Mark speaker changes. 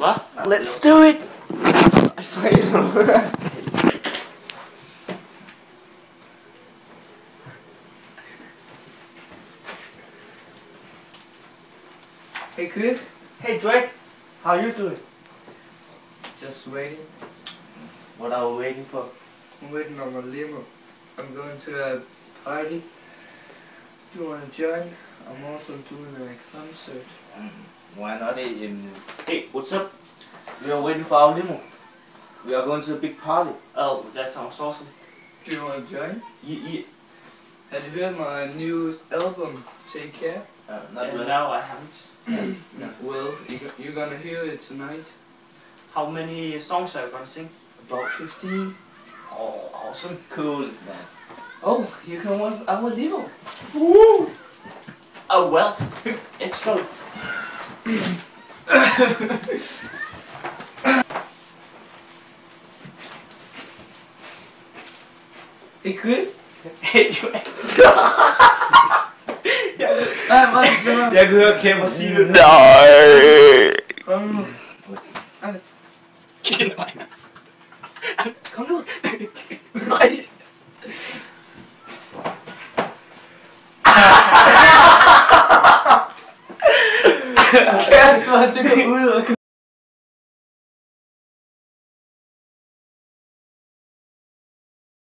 Speaker 1: What?
Speaker 2: Let's do it!
Speaker 3: Hey Chris,
Speaker 1: Hey Drake, how you doing?
Speaker 3: just waiting.
Speaker 1: What are we waiting for?
Speaker 3: I'm waiting on my limo. I'm going to a party. Do you want to join? I'm also doing a concert.
Speaker 1: Why not? Hey, what's up? We are waiting for our limo. We are going to a big party. Oh, that sounds awesome.
Speaker 3: Do you want to join?
Speaker 1: Yeah.
Speaker 3: Have you heard my new album, Take Care?
Speaker 1: Not really.
Speaker 2: No, I haven't.
Speaker 3: Well, you're gonna hear it tonight.
Speaker 2: How many songs are you gonna sing?
Speaker 3: About 15.
Speaker 2: Oh, awesome.
Speaker 1: Cool, man.
Speaker 3: Oh, you can watch our limo.
Speaker 2: Woo! Oh well, let's go.
Speaker 3: Hey Chris?
Speaker 2: Hey Drake.
Speaker 3: Nej, hvad?
Speaker 1: Jeg kan høre Kæmper sige det.
Speaker 2: Nej!
Speaker 3: Kom nu. Kom nu.
Speaker 2: Nej!
Speaker 3: Jeg skal bare til at gå ud og